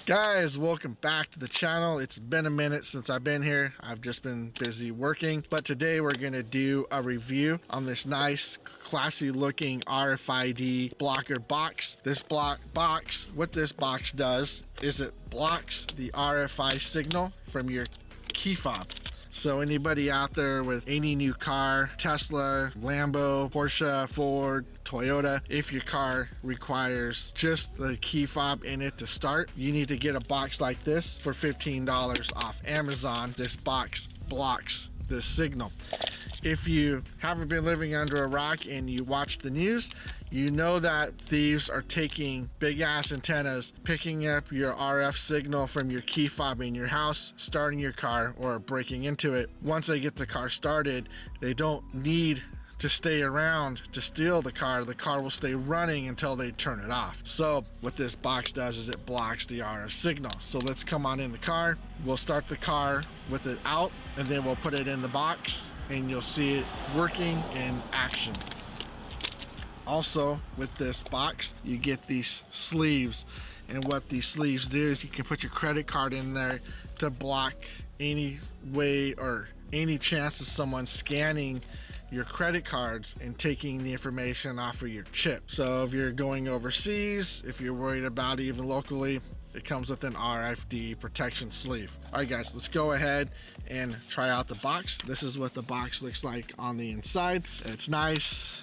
Guys, welcome back to the channel. It's been a minute since I've been here. I've just been busy working, but today we're gonna do a review on this nice, classy looking RFID blocker box. This box, what this box does is it blocks the RFID signal from your key fob. So anybody out there with any new car, Tesla, Lambo, Porsche, Ford, Toyota, if your car requires just the key fob in it to start, you need to get a box like this for $15 off Amazon. This box blocks the signal. If you haven't been living under a rock and you watch the news, you know that thieves are taking big ass antennas, picking up your RF signal from your key fob in your house, starting your car, or breaking into it. Once they get the car started, they don't need to stay around to steal the car. The car will stay running until they turn it off. So what this box does is it blocks the RF signal. So let's come on in the car. We'll start the car with it out, and then we'll put it in the box, and you'll see it working in action. Also, with this box, you get these sleeves, and what these sleeves do is you can put your credit card in there to block any way or any chance of someone scanning your credit cards and taking the information off of your chip. So if you're going overseas, if you're worried about even locally, it comes with an RFID protection sleeve. All right guys, let's go ahead and try out the box. This is what the box looks like on the inside. It's nice.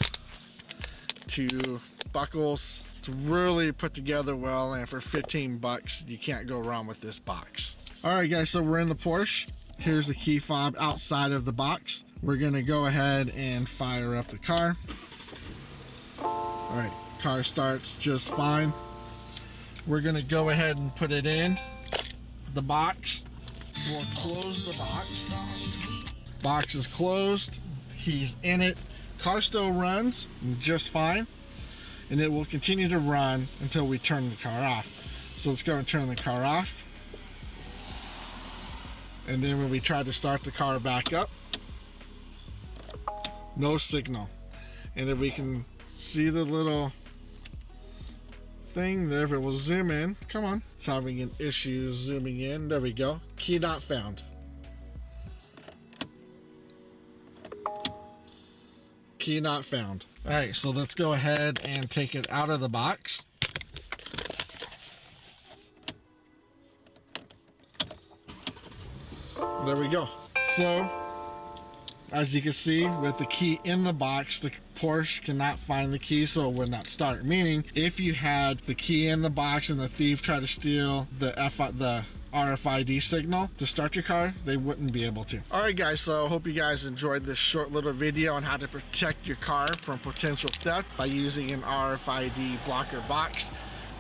2 buckles. It's really put together well, and for 15 bucks, you can't go wrong with this box. All right guys, so we're in the Porsche. Here's the key fob outside of the box. We're gonna go ahead and fire up the car. All right, car starts just fine. We're gonna go ahead and put it in the box. We'll close the box. Box is closed, he's in it. Car still runs just fine, and it will continue to run until we turn the car off. So let's go and turn the car off. And then when we try to start the car back up, no signal. And if we can see the little thing there, if it will zoom in, come on, it's having an issue zooming in. There we go. Key not found. Key not found. All right, so let's go ahead and take it out of the box. There we go. So as you can see, with the key in the box, the Porsche cannot find the key, so it would not start. Meaning, if you had the key in the box and the thief tried to steal the RFID signal to start your car, they wouldn't be able to. All right guys, so I hope you guys enjoyed this short little video on how to protect your car from potential theft by using an RFID blocker box.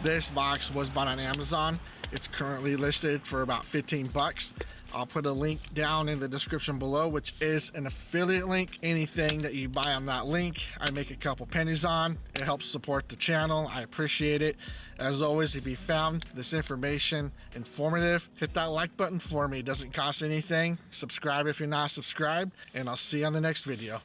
This box was bought on Amazon. It's currently listed for about 15 bucks. I'll put a link down in the description below, which is an affiliate link. Anything that you buy on that link, I make a couple pennies on. It helps support the channel. I appreciate it. As always, if you found this information informative, hit that like button for me. It doesn't cost anything. Subscribe if you're not subscribed, and I'll see you on the next video.